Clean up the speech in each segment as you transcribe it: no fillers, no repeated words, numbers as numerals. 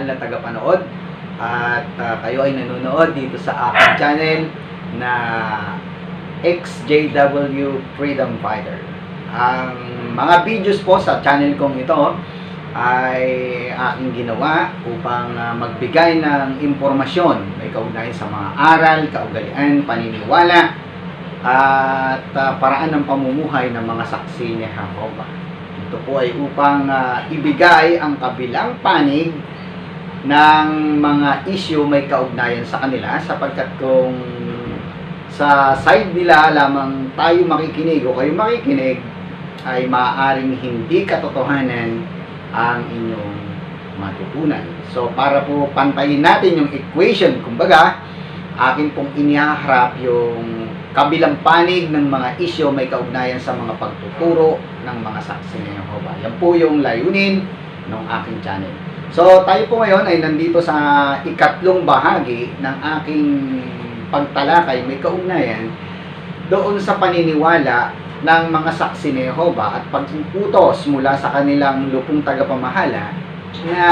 mahal na tagapanood at kayo ay nanonood dito sa aking channel na XJW Freedom Fighter. Ang mga videos po sa channel kong ito ay aking ginawa upang magbigay ng impormasyon may kaugnayan sa mga aral, kaugalian, paniniwala at paraan ng pamumuhay ng mga saksi ni Jehovah. Ito po ay upang ibigay ang kabilang panig ng mga issue may kaugnayan sa kanila, sapagkat kung sa side nila lamang tayo makikinig o kayo makikinig, ay maaaring hindi katotohanan ang inyong matutunan. So para po pantayin natin yung equation, kumbaga, akin pong inihaharap yung kabilang panig ng mga issue may kaugnayan sa mga pagtuturo ng mga saksi ni Jehovah. Yan po yung layunin ng aking channel. So tayo po ngayon ay nandito sa ikatlong bahagi ng aking pagtalakay may kaugnayan doon sa paniniwala ng mga saksi ni Jehovah at pag-utos mula sa kanilang lupong tagapamahala na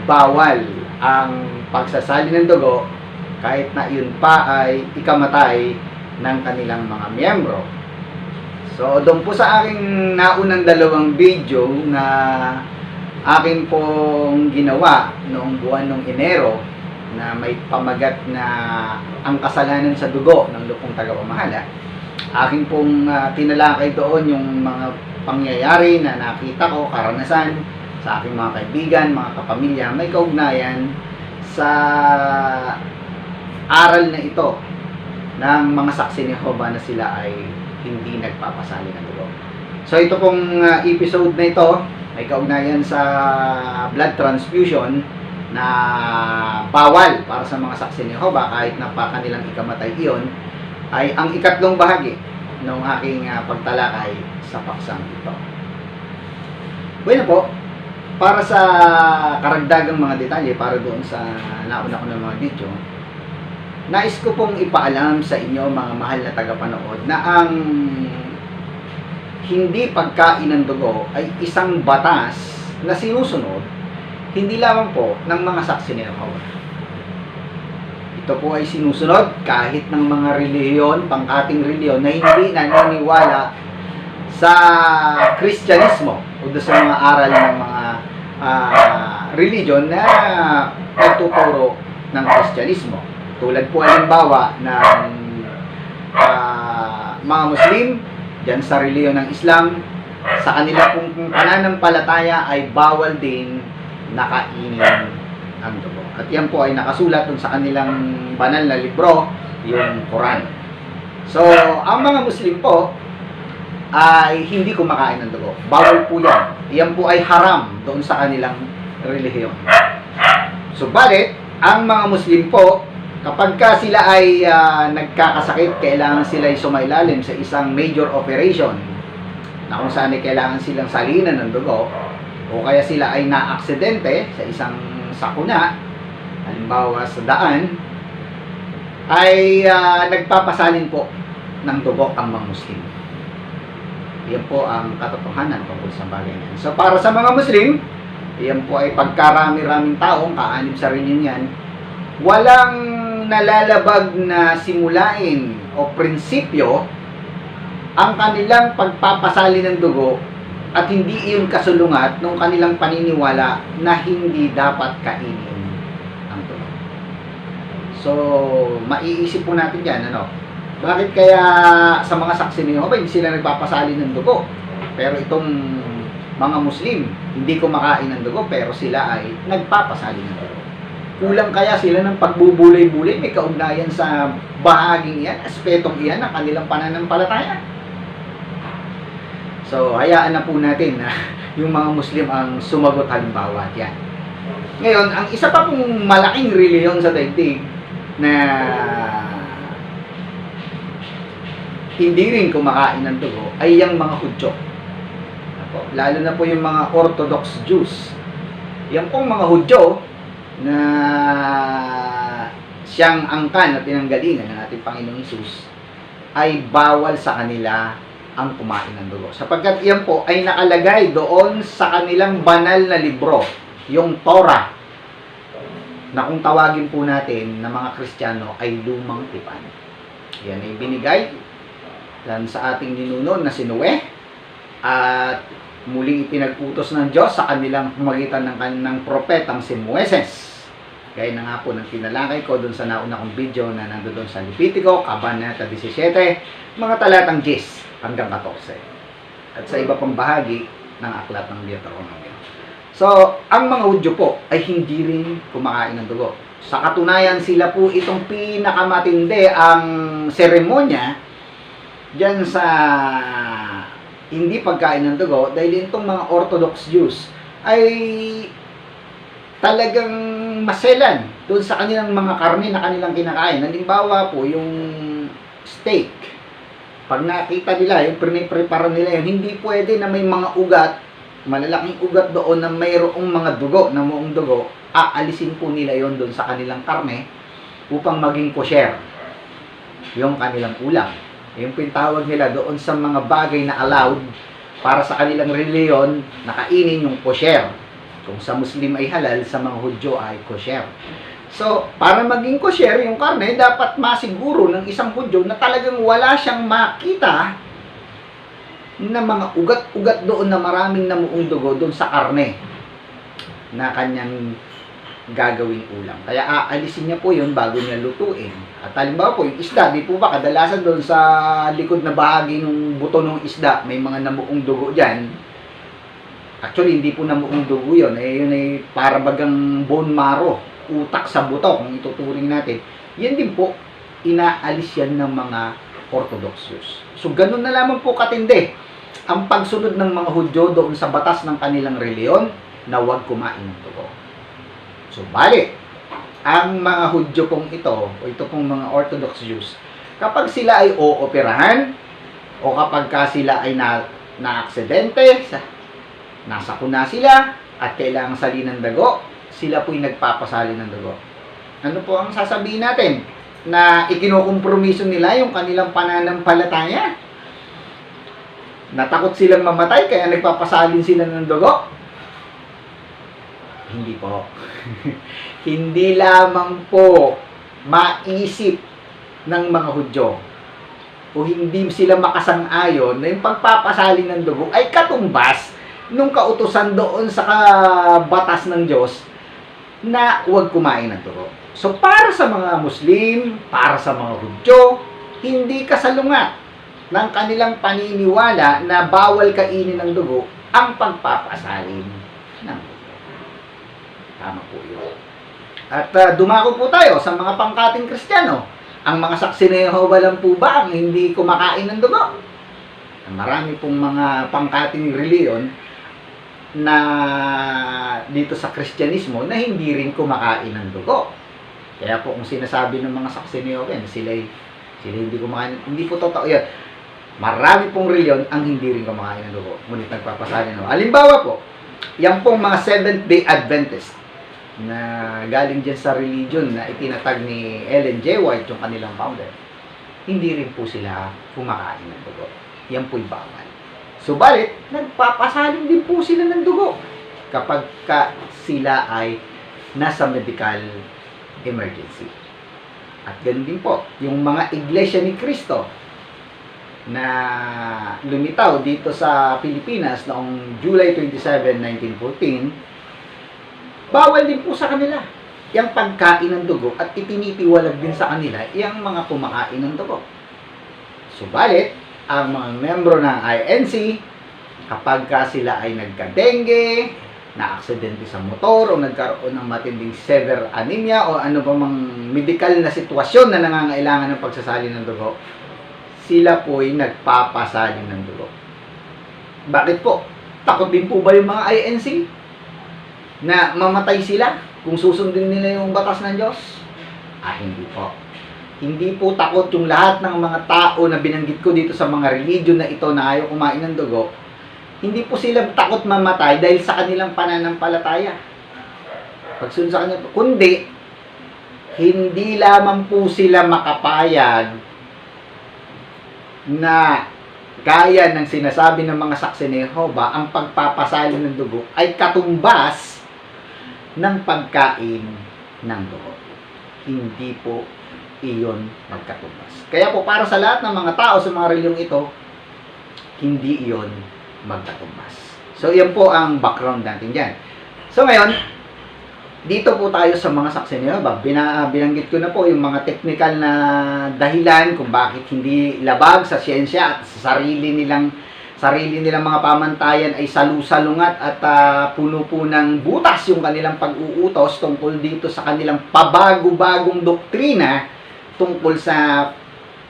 bawal ang pagsasali ng dugo kahit na yun pa ay ikamatay ng kanilang mga miyembro. So doon po sa aking naunang dalawang video na akin pong ginawa noong buwan ng Enero na may pamagat na ang kasalanan sa dugo ng lupong tagapamahala, akin pong tinalakay doon yung mga pangyayari na nakita ko, karanasan sa aking mga kaibigan, mga kapamilya, may kaugnayan sa aral na ito ng mga saksi ni Jehovah na sila ay hindi nagpapasali ng dugo. So ito pong episode na ito may kaugnayan sa blood transfusion na bawal para sa mga saksi ni Jehovah kahit na pa kanilang ikamatay iyon, ay ang ikatlong bahagi ng aking pagtalakay sa paksang ito. Bueno po, para sa karagdagang mga detalye, para doon sa nauna ko ng mga video, nais ko pong ipaalam sa inyo mga mahal na tagapanood na ang hindi pagkain ng dugo ay isang batas na sinusunod hindi lamang po ng mga saksi ni Jehovah. Ito po ay sinusunod kahit ng mga relihiyon, pangkating relihiyon na hindi naniniwala sa Kristyanismo o sa mga aral ng mga religion na nagtuturo ng Kristyanismo. Tulad po halimbawa ng mga Muslim diyan sa relihiyon ng Islam, sa kanila pong pananampalataya ay bawal din nakainin ang dugo. At yan po ay nakasulat dun sa kanilang banal na libro, yung Quran. So, ang mga Muslim po ay hindi kumakain ng dugo. Bawal po yan. Yan po ay haram doon sa kanilang relihiyon. Subalit, ang mga Muslim po, kapag ka sila ay nagkakasakit, kailangan sila ay sumailalim sa isang major operation na kung saan ay kailangan silang salinan ng dugo o kaya sila ay na-aksidente sa isang sakuna, halimbawa sa daan, ay nagpapasalin po ng dugo ang mga Muslim. Yan po ang katotohanan tungkol sa bagay niyan. So para sa mga Muslim, yan po ay pagkarami-raming taong kaanib sa relihiyon yan, walang nalalabag na simulain o prinsipyo ang kanilang pagpapasali ng dugo at hindi iyon kasulungat ng kanilang paniniwala na hindi dapat kainin ang dugo. So, maiisip po natin yan, ano? Bakit kaya sa mga saksi ni Jehovah hindi sila nagpapasali ng dugo? Pero itong mga Muslim, hindi kumakain ng dugo pero sila ay nagpapasali ng dugo. Kulang kaya sila ng pagbubulay-bulay, may kaugnayan sa bahaging yan, aspetong iyan ng kanilang pananampalataya. So, hayaan na po natin na yung mga Muslim ang sumagot halimbawa at yan. Ngayon, ang isa pa pong malaking relihiyon sa daigdig na hindi rin kumakain ng dugo ay yung mga Hudyo. Lalo na po yung mga Orthodox Jews. Yan pong mga Hudyo na siyang angkan at pinanggalingan ng ating Panginoong Hesus ay bawal sa kanila ang kumain ng dugo. Sapagkat iyan po ay nakalagay doon sa kanilang banal na libro, yung Torah. na kung tawagin po natin na mga Kristiyano ay lumang tipan. Yan ay binigay yan sa ating ninuno na si Noe at muling ipinag-utos ng Diyos sa kanilang pamagitan ng kanilang propetang si Moises. Gaya na nga po ng tinalakay ko dun sa nauna kong video na nandoon sa Levitico, Kabanata 17, mga talatang 10 hanggang 14. At sa iba pang bahagi ng aklat ng Deuteronomy. So, ang mga Hudyo po ay hindi rin kumakain ng dugo. Sa katunayan, sila po itong pinakamatindi ang seremonya dyan sa hindi pagkain ng dugo dahil itong mga Orthodox Jews ay talagang maselan doon sa kanilang mga karne na kanilang kinakain. Halimbawa po, yung steak. Pag nakita nila, yung prepare nila yun, hindi pwede na may mga ugat, malalaking ugat doon na mayroong mga dugo, na muong dugo, aalisin po nila yon doon sa kanilang karne upang maging kosher yung kanilang ulam. Yung pintawag nila doon sa mga bagay na allowed para sa kanilang reliyon na kainin yung kosher. Kung sa Muslim ay halal, sa mga Hudyo ay kosher. So, para maging kosher yung karne, dapat masiguro ng isang Hudyo na talagang wala siyang makita na mga ugat-ugat doon na maraming namuong dugo doon sa karne na kanyang gagawing ulam. Kaya aalisin niya po yun bago niya lutuin. At halimbawa po, yung isda, di po ba kadalasan doon sa likod na bahagi ng buto ng isda, may mga namuong dugo dyan. Actually, hindi po namuong dugo yun. Yun ay para bagang bone marrow, utak sa buto, kung ituturing natin. Yan din po, inaalis yan ng mga Orthodox Jews. So, ganun na lamang po katindi ang pagsunod ng mga Hudyo doon sa batas ng kanilang reliyon na huwag kumain ng dugo. So, balik, ang mga Hudyo pong ito, o ito pong mga Orthodox Jews, kapag sila ay ooperahan, o kapag sila ay na-aksidente, nasa kuna sila, at kailangang sali ng dugo, sila po'y nagpapasali ng dugo. Ano po ang sasabihin natin? Na ikinukompromiso nila yung kanilang pananampalataya? Natakot silang mamatay, kaya nagpapasalin sila ng dugo? Hindi po. Hindi lamang po maisip ng mga Hudyo o hindi sila makasang-ayon na yung pagpapasali ng dugo ay katumbas nung kautusan doon sa batas ng Diyos na huwag kumain ng dugo. So, para sa mga Muslim, para sa mga Hudyo, hindi kasalungat ng kanilang paniniwala na bawal kainin ng dugo ang pagpapasalin ng dugo. Tama po yun. At dumako po tayo sa mga pangkating Kristiyano. Ang mga saksi ni Jehovah lang po ba ang hindi kumakain ng dugo? Marami pong mga pangkating reliyon na dito sa Kristyanismo na hindi rin kumakain ng dugo. Kaya po kung sinasabi ng mga saksi ni Jehovah, sila hindi kumakain, hindi po totoo yan. Marami pong reliyon ang hindi rin kumakain ng dugo. Ngunit nagpapasali ng dugo. Halimbawa po, yan pong mga Seventh-day Adventist na galing dyan sa religion na itinatag ni Ellen G. White, yung kanilang founder, hindi rin po sila kumakain ng dugo. Yan po'y bawal. Subalit, nagpapasalin din po sila ng dugo kapag sila ay nasa medical emergency. At ganun din po, yung mga iglesia ni Cristo na lumitaw dito sa Pilipinas noong July 27, 1914, bawal din po sa kanila yung pagkain ng dugo at itinitiwalag din sa kanila yung mga kumakain ng dugo. Subalit, ang mga membro ng INC, kapag sila ay nagka-dengue, na-aksidente sa motor, o nagkaroon ng matinding severe anemia, o ano pa mang medical na sitwasyon na nangangailangan ng pagsasali ng dugo, sila po ay nagpapasali ng dugo. Bakit po? Takot din po ba yung mga INC na mamatay sila kung susundin nila yung batas ng Diyos? Hindi po. Hindi po takot yung lahat ng mga tao na binanggit ko dito sa mga religion na ito na ayaw kumain ng dugo. Hindi po sila takot mamatay dahil sa kanilang pananampalataya. Pagsunod sa kanila, kundi hindi lamang po sila makapayag na gaya ng sinasabi ng mga saksi ni Jehovah, ang pagpapasali ng dugo ay katumbas ng pagkain ng dugo. Hindi po iyon magkatumbas. Kaya po para sa lahat ng mga tao sa mga reliyong ito, hindi iyon magkatumbas. So, yan po ang background natin dyan. So, ngayon, dito po tayo sa mga saksi ni Jehovah. Binanggit ko na po yung mga technical na dahilan kung bakit hindi labag sa siyensya at sa sarili nilang mga pamantayan ay salusalungat at puno po ng butas yung kanilang pag-uutos tungkol dito sa kanilang pabago-bagong doktrina tungkol sa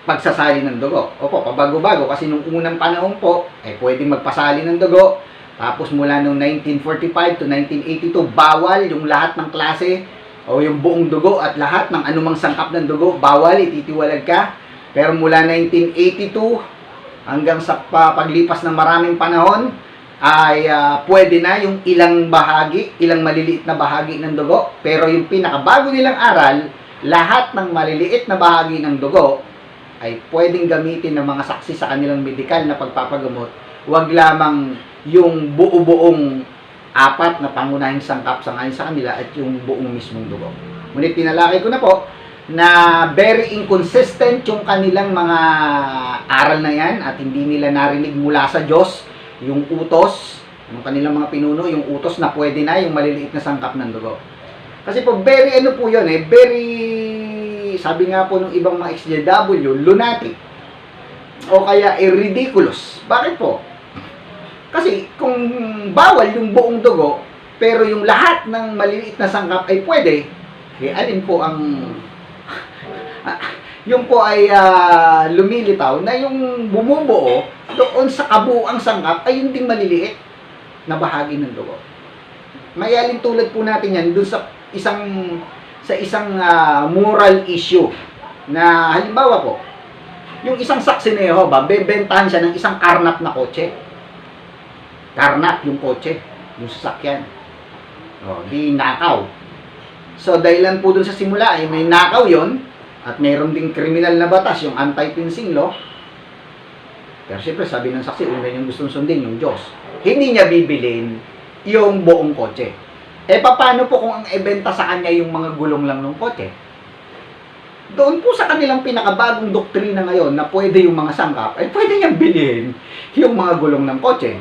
pagsasali ng dugo. Opo, pabago-bago kasi nung unang panahon po ay pwedeng magpasali ng dugo. Tapos mula noong 1945 to 1982, bawal yung lahat ng klase o yung buong dugo at lahat ng anumang sangkap ng dugo, bawal, ititiwalag ka. Pero mula 1982 hanggang sa paglipas ng maraming panahon, ay pwede na yung ilang maliliit na bahagi ng dugo. Pero yung pinakabago nilang aral, lahat ng maliliit na bahagi ng dugo ay pwedeng gamitin ng mga saksi sa kanilang medikal na pagpapagamot. Huwag lamang yung buo-buong apat na pangunahing sangkap sa kanila at yung buong mismong dugo. Ngunit tinalakay ko na po na very inconsistent yung kanilang mga aral na yan at hindi nila narinig mula sa Diyos yung utos, yung kanilang mga pinuno, yung utos na pwede na yung maliliit na sangkap ng dugo. Kasi po, very ano po yun very, sabi nga po ng ibang mga XJW, lunatic o kaya ridiculous. Bakit po? Kasi kung bawal yung buong dugo, pero yung lahat ng maliliit na sangkap ay pwede, alin po ang yung po ay lumilitaw na yung bumubuo doon sa kabuuang sangkap ay yung ding maliliit na bahagi ng dugo. Mayalin tulad po natin yan doon sa isang moral issue na halimbawa po, yung isang saksi ni Jehovah, bebentahan siya ng isang karnap na kotse. Karnap yung kotse, yung sasakyan. O, di nakaw. So, dahilan po dun sa simula ay may nakaw yon at mayroon ding kriminal na batas, yung anti-fencing law. Pero siyempre, sabi ng saksi, una yung gustong sundin, yung Diyos. Hindi niya bibilin yung buong kotse. Paano po kung ang ibenta sa kanya yung mga gulong lang ng kotse? Doon po sa kanilang pinakabagong doktrina ngayon na pwede yung mga sangkap, ay pwede niyang bilhin yung mga gulong ng kotse.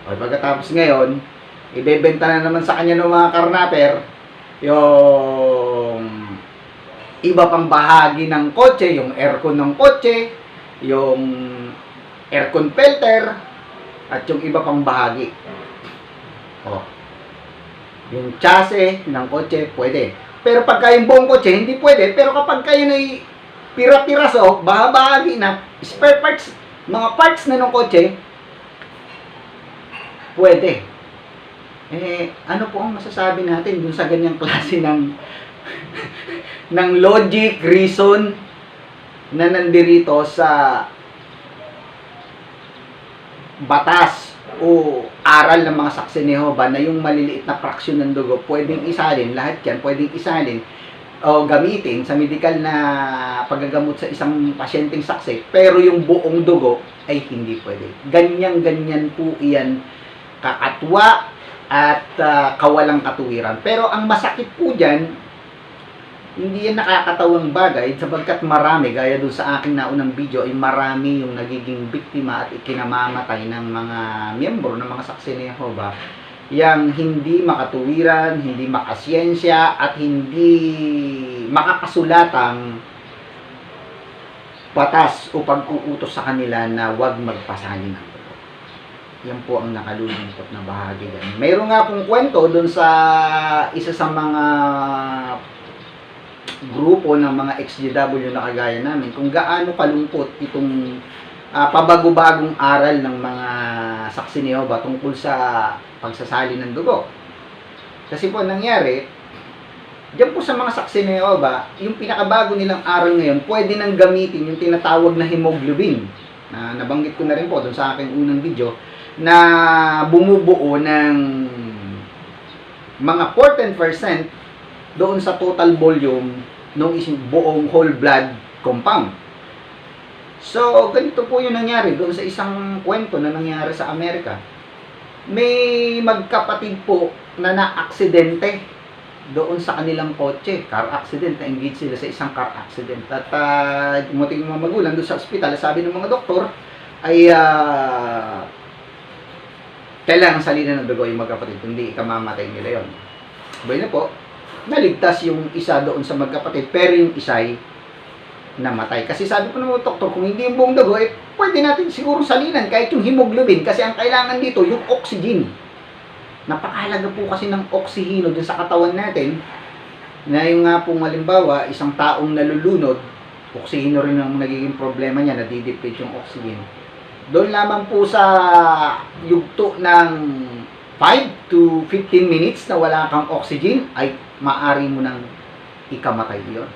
O pagkatapos ngayon, ibebenta na naman sa kanya ng mga karnaper yung iba pang bahagi ng kotse, yung aircon ng kotse, yung aircon filter, at yung iba pang bahagi. O, yung chassis ng kotse, pwede. Pero pagka yung buong kotse, hindi pwede. Pero kapag kayo na pira-piraso, bahagi na, spare parts, mga parts na ng kotse, pwede. Ano po ang masasabi natin dun sa ganyang klase ng ng logic, reason na nandirito sa batas o aral ng mga saksi ni Jehovah na yung maliliit na fraksyon ng dugo pwedeng isalin, lahat yan pwedeng isalin o gamitin sa medikal na paggagamot sa isang pasyenteng saksi, pero yung buong dugo ay hindi pwede. Ganyan po iyan kakatwa at kawalang katuwiran. Pero ang masakit po dyan, hindi yan nakakatawang bagay sapagkat marami, gaya doon sa aking naunang video, ay marami yung nagiging biktima at ikinamamatay ng mga miyembro ng mga saksi ni Jehovah yang hindi makatuwiran, hindi makasiyensya at hindi makakasulatang batas o pag-uutos sa kanila na huwag magpasali ng dugo. Yan po ang nakalulungkot na bahagi yan. Mayroon nga pong kwento doon sa isa sa mga grupo ng mga XJW na kagaya namin kung gaano kalungkot itong pabago-bagong aral ng mga saksi ni Jehovah tungkol sa pagsasali ng dugo. Kasi po nangyari, diyan po sa mga saksi ni Jehovah, yung pinakabago nilang aral ngayon, pwede nang gamitin yung tinatawag na hemoglobin. Na nabanggit ko na rin po doon sa aking unang video, na bumubuo ng mga 14% doon sa total volume ng buong whole blood compound. So, ganito po yung nangyari doon sa isang kwento na nangyari sa Amerika. May magkapatid po na naaksidente doon sa kanilang kotse, car accident, na-engage sila sa isang car accident. At dumating yung mga magulang doon sa ospital, sabi ng mga doktor, ay kailangan salina ng dugo yung magkapatid, hindi ikamamatay nila yon. Sabay na po, naligtas yung isa doon sa magkapatid, pero yung isa ay namatay. Kasi sabi ko ng mga doktor, kung hindi yung buong dugo, pwede natin siguro salinan kahit yung hemoglobin, kasi ang kailangan dito, yung oxygen. Napakahalaga po kasi ng oksihino dun sa katawan natin, na yung nga pong halimbawa, isang taong nalulunod, oksihino rin ang nagiging problema niya, nadideplete yung oxygen. Doon lamang po sa yugto ng 5 to 15 minutes na wala kang oxygen, ay maaari mo nang ikamatay yun.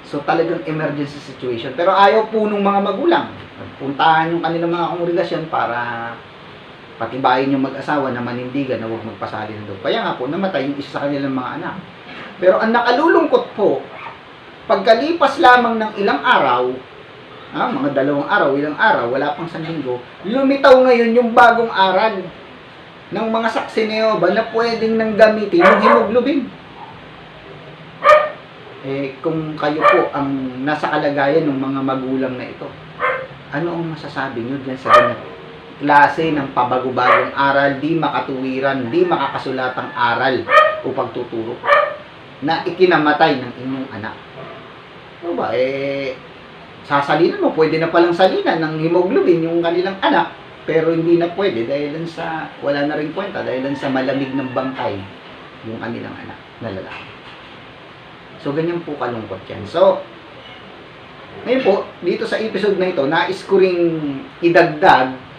So talagang emergency situation. Pero ayaw po nung mga magulang. Puntahan yung kanilang mga kongregasyon para patibayin yung mag-asawa na manindigan na huwag magpasali ng dugo. Kaya nga po, namatay yung isa sa kanilang mga anak. Pero ang nakalulungkot po, pagkalipas lamang ng ilang araw, mga 2 araw, ilang araw, wala pang 1 linggo, lumitaw ngayon yung bagong aral ng mga saksi ni Jehovah na pwedeng nang gamitin yung hemoglobin. Kung kayo po ang nasa kalagayan ng mga magulang na ito, ano ang masasabi nyo dyan sa ganyan klase ng pabago-bagong aral, di makatuwiran, di makakasulatang aral o pagtuturo na ikinamatay ng inyong anak? Ano ba, sasalinan mo, pwede na palang salinan ng hemoglobin yung kanilang anak, pero hindi na pwede dahil sa, wala na rin kwenta, dahil sa malamig ng bangkay yung kanilang anak na lalaki. So, ganyan po kalungkot yan. So, ngayon po, dito sa episode na ito, nais ko ring idagdag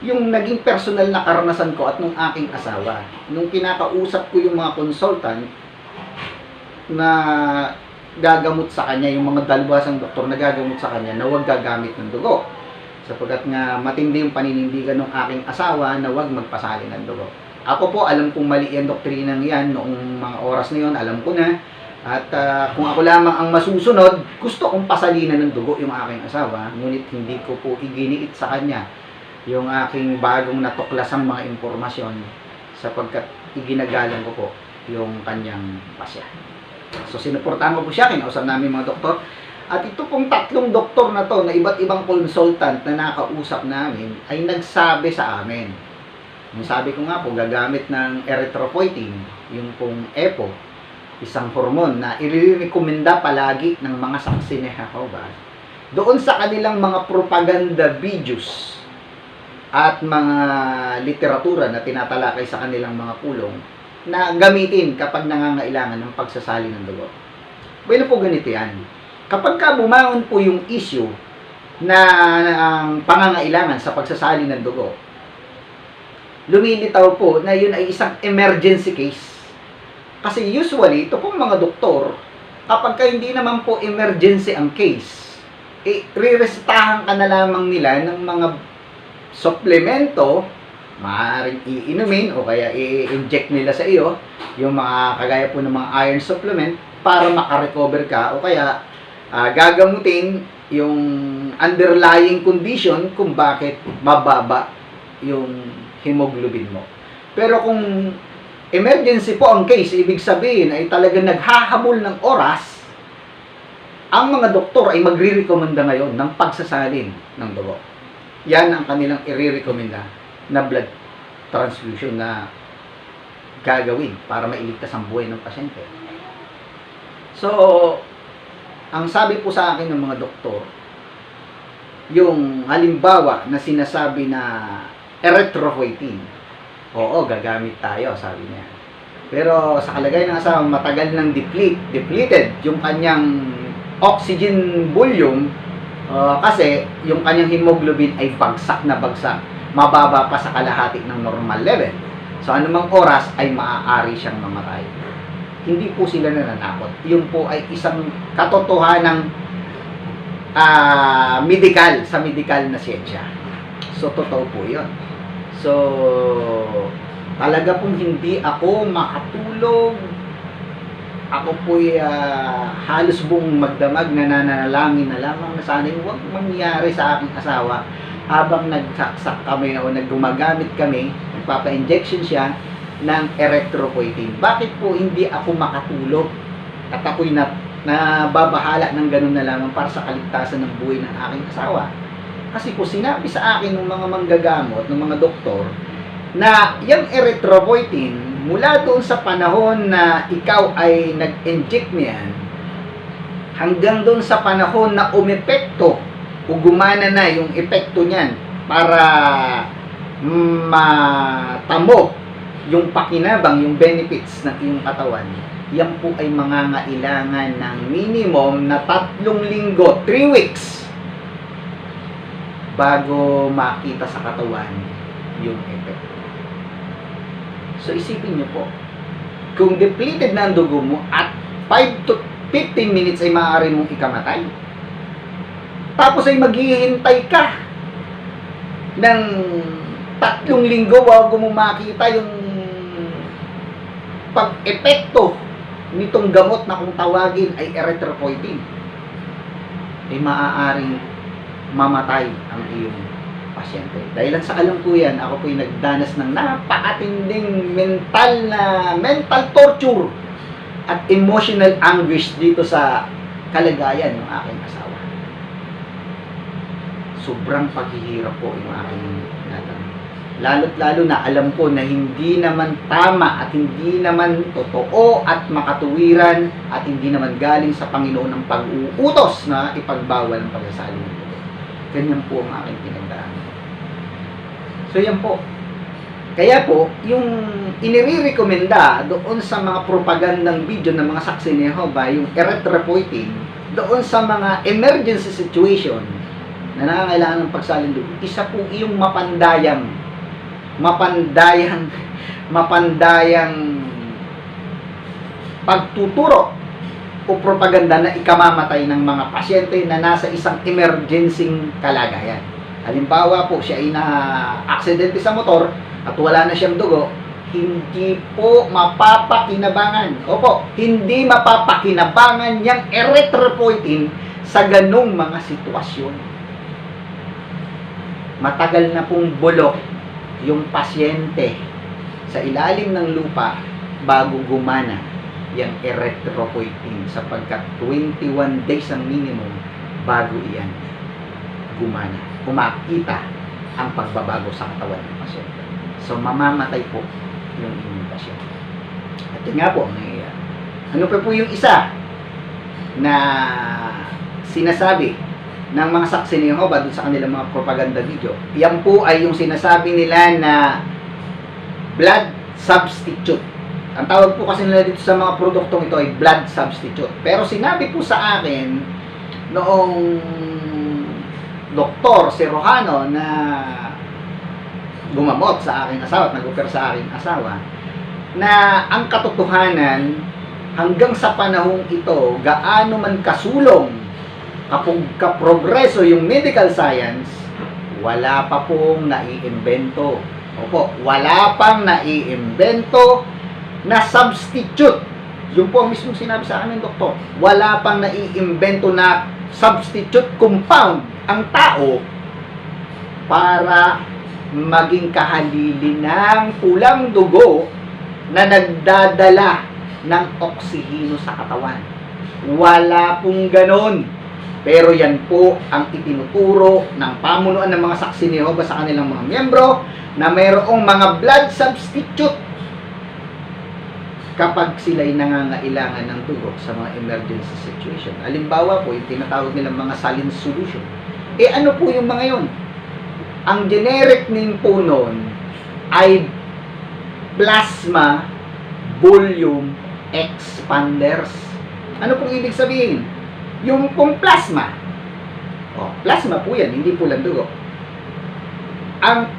yung naging personal na karanasan ko at nung aking asawa. Nung kinakausap ko yung mga consultant na gagamot sa kanya, yung mga dalubhasang doktor na gagamot sa kanya na huwag gagamit ng dugo. Sapagkat nga matindi yung paninindigan ng aking asawa na huwag magpasali ng dugo. Ako po, alam kong mali yung doktrinang yan noong mga oras na yun, alam ko na. At kung ako lamang ang masusunod, gusto kong pasalinan ng dugo yung aking asawa, ngunit hindi ko po iginiit sa kanya yung aking bagong natuklasang mga impormasyon sapagkat iginagalang ko po yung kanyang pasya. So, sinuportahan ko po siya, kinausap namin mga doktor. At ito pong 3 doktor na to, na iba't ibang consultant na nakausap namin, ay nagsabi sa amin. Yung sabi ko nga po, gagamit ng erythropoietin, yung pong EPO, isang hormone na i-recommenda palagi ng mga saksi ni Jehovah doon sa kanilang mga propaganda videos at mga literatura na tinatalakay sa kanilang mga pulong na gamitin kapag nangangailangan ng pagsasali ng dugo. Bueno po, ganito yan. Kapag ka bumangon po yung issue na ang pangangailangan sa pagsasali ng dugo, lumilitaw po na yun ay isang emergency case. Kasi usually, ito pong mga doktor, kapag ka hindi naman po emergency ang case, re-resetahan ka na lamang nila ng mga suplemento, maaaring iinumin o kaya i-inject nila sa iyo, yung mga kagaya po ng mga iron supplement para makarecover ka o kaya gagamutin yung underlying condition kung bakit mababa yung hemoglobin mo. Pero kung emergency po ang case, ibig sabihin ay talagang naghahabol ng oras, ang mga doktor ay magre-recommenda ngayon ng pagsasalin ng dugo. Yan ang kanilang i-recommenda na blood transfusion na gagawin para mailigtas ang buhay ng pasyente. So, ang sabi po sa akin ng mga doktor, yung halimbawa na sinasabi na erythropoietin, oo, gagamit tayo, sabi niya. Pero sa kalagayan ng asawa, matagal nang depleted yung kanyang oxygen volume, kasi yung kanyang hemoglobin ay bagsak na bagsak. Mababa pa sa kalahati ng normal level. So, anumang oras ay maaari siyang mamatay. Hindi po sila nananakot. Yun po ay isang katotohanang medical, sa medical na siyensya. So, totoo po yun. So, talaga pong hindi ako makatulog. Ako po'y halos buong magdamag, nananalangin na lamang na sana huwag mangyari sa aking asawa habang nagsaksak kami o naggumagamit kami, nagpapa-injection siya, ng erythropoietin. Bakit po hindi ako makatulog at ako'y nababahala ng ganun na lamang para sa kaligtasan ng buhay ng aking asawa? Kasi po sinabi sa akin ng mga manggagamot, ng mga doktor, na yung erythropoietin, mula doon sa panahon na ikaw ay nag-inject niyan, hanggang doon sa panahon na umepekto o gumana na yung epekto niyan para matamo yung pakinabang, yung benefits ng iyong katawan, yan po ay mangangailangan ng minimum na 3 linggo, 3 weeks, bago makita sa katawan yung epekto. So, isipin nyo po, kung depleted na ang dugo mo at 5 to 15 minutes ay maaari mong ikamatay, tapos ay maghihintay ka ng 3 linggo bago mo makita yung pag-epekto nitong gamot na kung tawagin ay erythropoietin, ay maaaring mamatay ang iyong pasyente. Dahil sa alam ko yan, ako po'y nagdanas ng napakatinding mental torture at emotional anguish dito sa kalagayan ng aking asawa. Sobrang paghihirap po yung aking natanong. Lalo't lalo na alam ko na hindi naman tama at hindi naman totoo at makatuwiran at hindi naman galing sa Panginoon ang pag-uutos na ipagbawal ang pagsasali ng dugo. Ganyan po ang aking pinagdaanan. So yan po. Kaya po, yung inire-recommenda doon sa mga propagandang video ng mga saksi ni Jehovah, yung erythropoietin, doon sa mga emergency situation na nangangailangan ng pagsalin dugo, isa po yung mapandayang pagtuturo o propaganda na ikamamatay ng mga pasyente na nasa isang emergency kalagayan. Halimbawa po, siya ay na-aksidente sa motor at wala na siyang dugo, hindi po mapapakinabangan. Opo, hindi mapapakinabangan yung erythropoietin sa ganung mga sitwasyon. Matagal na pong bulok yung pasyente sa ilalim ng lupa bago gumana yung erythropoietin, sapagkat 21 days ang minimum bago iyan gumana, kumakita ang pagbabago sa katawan ng pasyente. So, mamamatay po yung inyong pasyente. At yun nga po, ano pa po yung isa na sinasabi ng mga saksi ni Jehovah dun sa kanilang mga propaganda video? Yan po ay yung sinasabi nila na blood substitute. Ang tawag po kasi nila dito sa mga produktong ito ay blood substitute. Pero sinabi po sa akin noong doktor, si Rojano, na gumamot sa aking asawa at nag-offer sa aking asawa, na ang katotohanan hanggang sa panahong ito, gaano man kasulong kaprogreso yung medical science, wala pa pong naiimbento. Opo, wala pang naiimbento na substitute. Yung po ang mismong sinabi sa amin, doktor. Wala pang naiimbento na substitute compound ang tao para maging kahalili ng pulang dugo na nagdadala ng oksihino sa katawan. Wala pong ganon. Pero yan po ang itinuturo ng pamunuan ng mga saksi ni Jehovah sa kanilang mga miyembro, na mayroong mga blood substitute kapag sila'y nangangailangan ng dugo sa mga emergency situation. Halimbawa po, yung tinatawag nilang mga saline solution. Ano po yung mga yun? Ang generic name po nun ay plasma volume expanders. Ano pong ibig sabihin? Yung pong plasma. Plasma po yan, hindi po lang dugo. Ang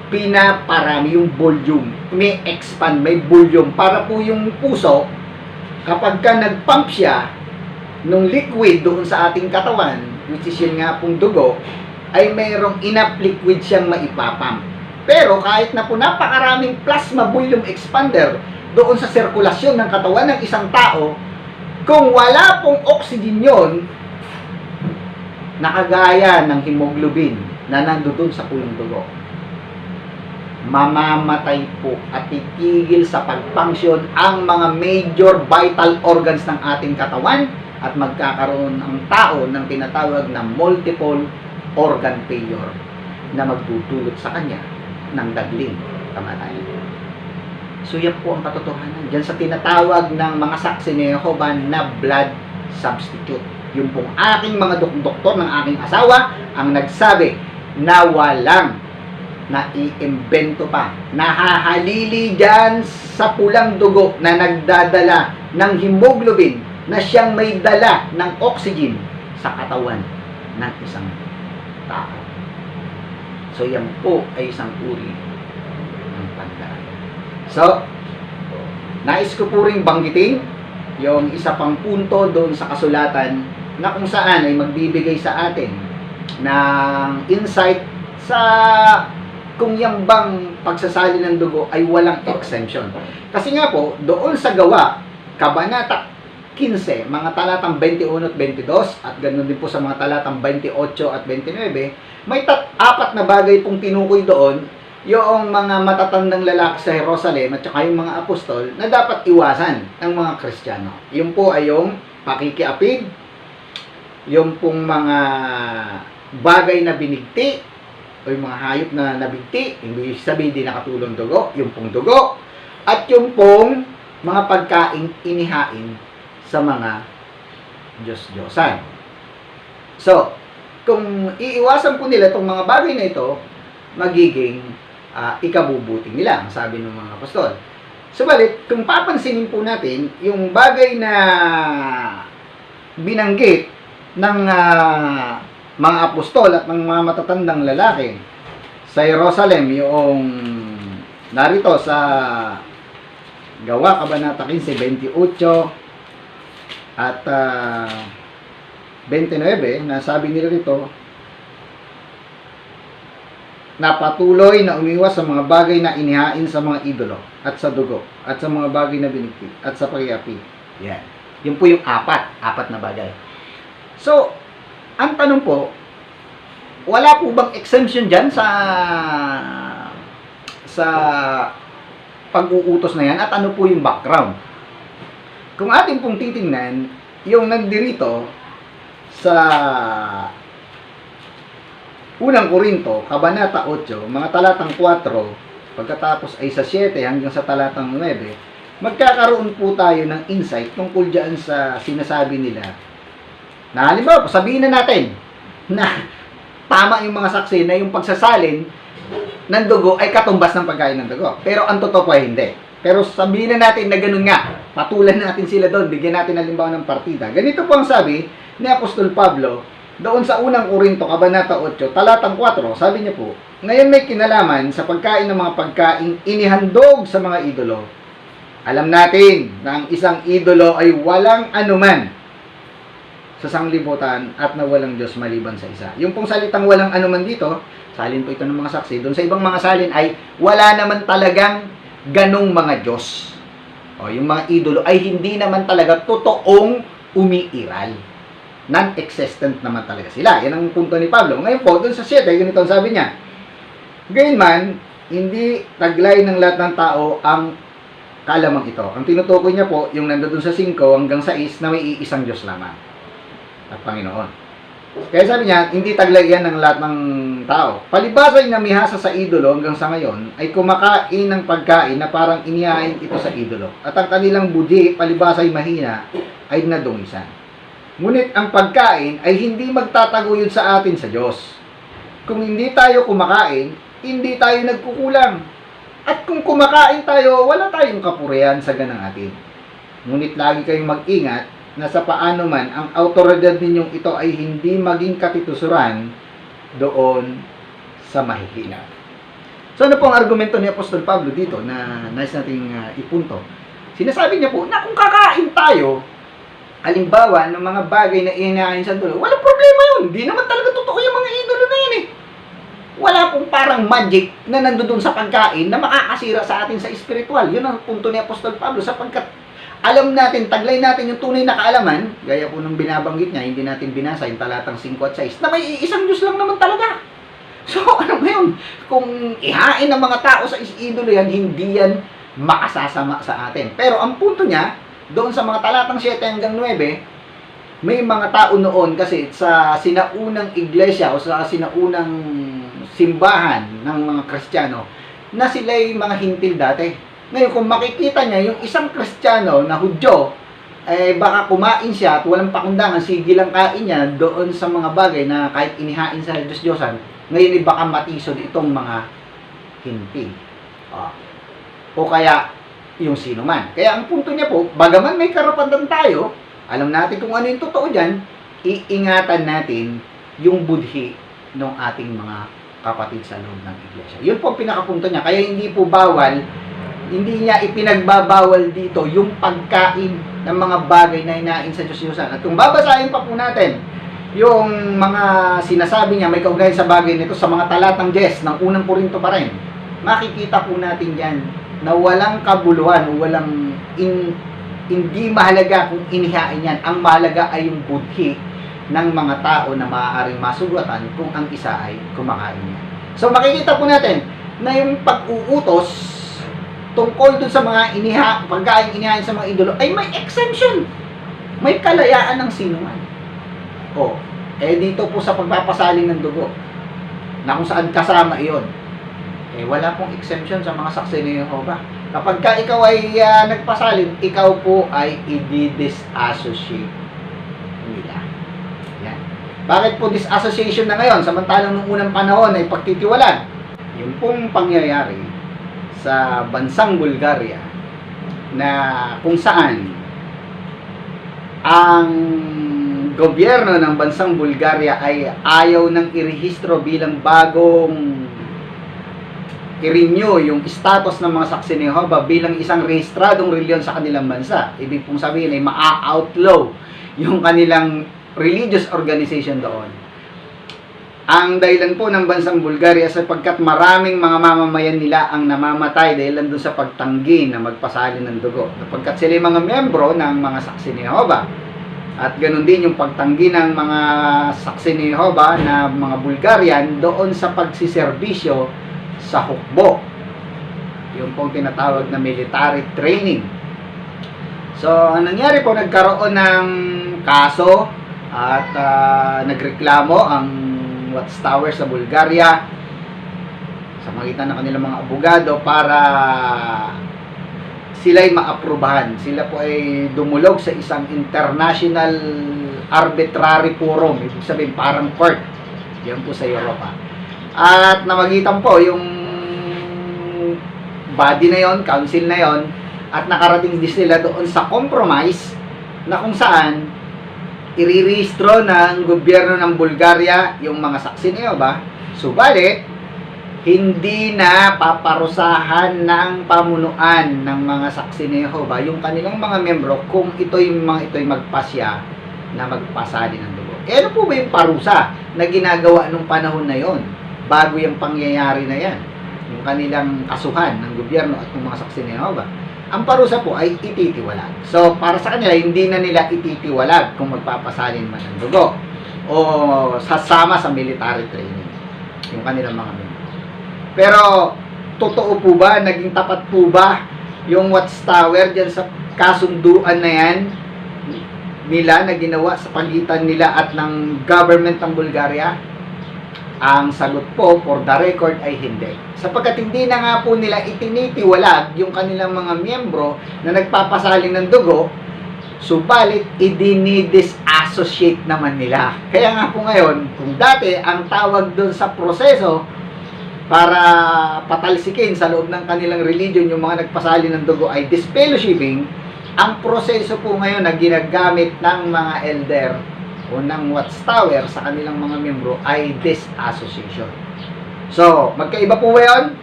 pinaparami yung volume, may expand, may volume. Para po yung puso, kapag ka nag-pump siya nung liquid doon sa ating katawan, which is yun nga pong dugo, ay mayroong enough liquid siyang maipapump. Pero kahit na po napakaraming plasma volume expander doon sa sirkulasyon ng katawan ng isang tao, kung wala pong oxygen yon, nakagaya ng hemoglobin na nandoon sa pulong dugo, mamamatay po at titigil sa pag-function ang mga major vital organs ng ating katawan at magkakaroon ang tao ng tinatawag na multiple organ failure na magdudulot sa kanya ng dagling kamatayan. So yan po ang katotohanan diyan sa tinatawag ng mga saksi ni Jehovah na blood substitute. Yung pong aking mga doktor ng aking asawa ang nagsabi na walang naiimbento pa, nahahalili dyan sa pulang dugo na nagdadala ng hemoglobin na siyang may dala ng oxygen sa katawan ng isang tao. So yan po ay isang uri ng pandaraya. So, nais ko po rin banggitin yung isa pang punto doon sa kasulatan na kung saan ay magbibigay sa atin ng insight sa kung yung bang pagsasali ng dugo ay walang exemption. Kasi nga po, doon sa gawa, Kabanata 15, mga talatang 21 at 22, at ganoon din po sa mga talatang 28 at 29, may apat na bagay pong tinukoy doon, yung mga matatandang lalaki sa Jerusalem at saka yung mga apostol na dapat iwasan ng mga Kristiyano. Yung po ay yung pakikiapid, yung pong mga bagay na binigti, o yung mga hayop na nabigti, hindi sabihin din nakatulong dugo, yung pong dugo, at yung pong mga pagkain inihain sa mga Diyos-Diyosan. So, kung iiwasan po nila itong mga bagay na ito, magiging ikabubuti nila, ang sabi ng mga apostol. Subalit, kung papansinin po natin, yung bagay na binanggit ng mga apostol at ng mga matatandang lalaki sa Jerusalem, yung narito sa Gawa, Kabanata 15, 28 at 29, na sabi nila rito na patuloy na umiwas sa mga bagay na inihain sa mga idolo at sa dugo at sa mga bagay na binigti at sa pakiapi. Yan. Yun po yung apat na bagay. So, ang tanong po, wala po bang exemption dyan sa pag-uutos na yan? At ano po yung background? Kung ating pong titingnan, yung nagdirito sa Unang Korinto, Kabanata 8, mga talatang 4, pagkatapos ay sa 7 hanggang sa talatang 9, magkakaroon po tayo ng insight tungkol dyan sa sinasabi nila. Na halimbawa, sabihin na natin na tama yung mga saksi na yung pagsasalin ng dugo ay katumbas ng pagkain ng dugo. Pero ang totoo po ay hindi. Pero sabihin na natin na ganun nga. Patulan natin sila doon. Bigyan natin halimbawa ng partida. Ganito po ang sabi ni Apostol Pablo doon sa Unang Korinto, Kabanata 8, talatang 4. Sabi niya po, ngayon may kinalaman sa pagkain ng mga pagkain inihandog sa mga idolo. Alam natin na ang isang idolo ay walang anuman sa sanglibutan at na walang Diyos maliban sa isa. Yung pong salitang walang anuman dito, salin po ito ng mga saksi. Doon sa ibang mga salin ay wala naman talagang ganong mga Diyos. O, yung mga idolo ay hindi naman talaga totoong umiiral. Non-existent naman talaga sila. Yan ang punto ni Pablo. Ngayon po, doon sa 7, ganito ang sabi niya. Gayunman, hindi taglay ng lahat ng tao ang kaalamang ito. Ang tinutukoy niya po, yung nandoon sa 5 hanggang 6 na may iisang Diyos lamang at Panginoon. Kaya sabi niya, hindi taglay yan ng lahat ng tao. Palibasay na mihasa sa idolo hanggang sa ngayon ay kumakain ng pagkain na parang inihain ito sa idolo. At ang kanilang budi, palibasay mahina, ay nadungisan. Ngunit ang pagkain ay hindi magtataguyod sa atin sa Diyos. Kung hindi tayo kumakain, hindi tayo nagkukulang. At kung kumakain tayo, wala tayong kapurihan sa ganang atin. Ngunit lagi kayong mag-ingat na sa paano man ang autoridad ninyong ito ay hindi maging katitusuran doon sa mahihina. So ano po ang argumento ni Apostol Pablo dito na nais nating ipunto? Sinasabi niya po na kung kakain tayo, halimbawa ng mga bagay na inahain sa dulo, walang problema yun. Hindi naman talaga totoo yung mga idolo na yan eh. Wala pong parang magic na nandoon sa pagkain na makakasira sa atin sa spiritual. Yun ang punto ni Apostol Pablo, sapagkat alam natin, taglay natin yung tunay na kaalaman, gaya po nung binabanggit niya, hindi natin binasa yung talatang 5 at 6, na may isang Diyos lang naman talaga. So, anong Ngayon, kung ihain ng mga tao sa idolo yan, hindi yan makasasama sa atin. Pero ang punto niya, doon sa mga talatang 7 hanggang 9, may mga tao noon kasi sa sinaunang iglesia o sa sinaunang simbahan ng mga Kristiyano na sila'y mga hintil dati. Ngayon, kung makikita niya yung isang Kristiyano na Hudyo, baka kumain siya at walang pakundangan, sige lang kain niya doon sa mga bagay na kahit inihain sa Diyos-Diyosan, ngayon baka matisod itong mga hintil. O kaya, yung sino man. Kaya ang punto niya po, bagaman may karapatan tayo, alam natin kung ano yung totoo dyan, iingatan natin yung budhi ng ating mga kapatid sa loob ng iglesia. Yun po ang pinakapunto niya. Kaya hindi po bawal, hindi niya ipinagbabawal dito yung pagkain ng mga bagay na hinain sa Diyos-Diyosan. At kung babasahin pa po natin yung mga sinasabi niya, may kaugnayan sa bagay nito sa mga talatang 10 ng unang Korinto pa rin, makikita po natin yan na walang kabuluhan, walang hindi mahalaga kung inihain yan. Ang mahalaga ay yung budhi ng mga tao na maaaring masugatan kung ang isa ay kumakain niya. So makikita po natin na yung pag-uutos tungkol dun sa mga pagkain inihain sa mga idolo ay may exemption. May kalayaan ng sinuman. Dito po sa pagpapasaling ng dugo na kung saan kasama iyon, wala pong exemption sa mga saksi ni Jehovah. Kapag ikaw ay nagpasalin, ikaw po ay i-disassociate nila. Yan. Bakit po disassociation na ngayon? Samantalang nung unang panahon ay pagtitiwalaan. Yung pong pangyayari sa bansang Bulgaria na kung saan ang gobyerno ng bansang Bulgaria ay ayaw nang irehistro bilang bagong i-renew yung status ng mga saksi ni Jehovah bilang isang rehistradong reliyon sa kanilang bansa. Ibig pong sabihin ay ma-outlaw yung kanilang religious organization doon. Ang dahilan po ng bansang Bulgaria sapagkat maraming mga mamamayan nila ang namamatay dahil doon sa pagtanggi na magpasalin ng dugo. Sapagkat sila mga miyembro ng mga saksi ni Jehovah. At ganoon din yung pagtanggi ng mga saksi ni Jehovah na mga Bulgarian doon sa pagsiservisyo sa hukbo. Yung pong tinatawag na military training. So, ang nangyari po, nagkaroon ng kaso at nagreklamo ang Watchtower sa Bulgaria sa magitan ng kanilang mga abogado para sila'y maaprubahan. Sila po ay dumulog sa isang international arbitrary forum. Ibig sabihin parang court. Yan po sa Europa. At namagitan po yung body na yon, council na yon, at nakarating din sila doon sa compromise na kung saan irirehistro ng gobyerno ng Bulgaria yung mga saksi niyo ba? Subalit, hindi na paparusahan ng pamunuan ng mga saksi ni Jehovah yung kanilang mga membro kung ito'y magpasya na magpasali ng dugo. Ano po ba yung parusa na ginagawa nung panahon na yon bago yung pangyayari na yan? Yung kanilang kasuhan ng gobyerno at ng mga saksi ni Jehovah. Ang parusa po ay ititiwalag. So, para sa kanila, hindi na nila ititiwalag kung magpapasalin man ng dugo o sasama sa military training yung kanilang mga membro. Pero, totoo po ba, naging tapat po ba yung Watchtower dyan sa kasunduan na yan nila na ginawa sa pagitan nila at ng government ng Bulgaria? Ang sagot po, for the record, ay hindi. Sapagkat hindi na nga po nila itinitiwalag yung kanilang mga miyembro na nagpapasaling ng dugo, subalit idinidisassociate naman nila. Kaya nga po ngayon, kung dati ang tawag doon sa proseso para patalsikin sa loob ng kanilang religion yung mga nagpasali ng dugo ay disfellowshipping, ang proseso po ngayon na ginagamit ng mga elder o ng Watchtower sa kanilang mga miyembro ay disassociation. So, magkaiba po ba yun?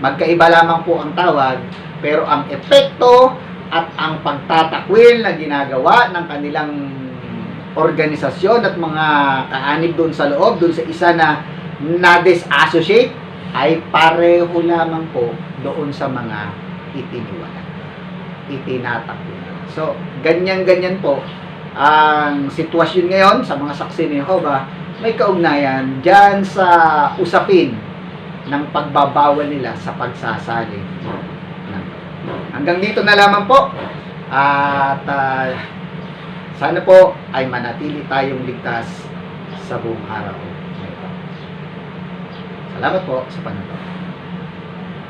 Magkaiba lamang po ang tawag, pero ang epekto at ang pagtatakwil na ginagawa ng kanilang organisasyon at mga kaanib doon sa loob, doon sa isa na na-disassociate, ay pareho lamang po doon sa mga itiniwala, itinatakwil. So, ganyan-ganyan po ang sitwasyon ngayon sa mga saksi ni Jehovah, may kaugnayan dyan sa usapin ng pagbabawal nila sa pagsasali. Hanggang dito na lamang po. At sana po ay manatili tayong ligtas sa buong araw. Salamat po sa panonood.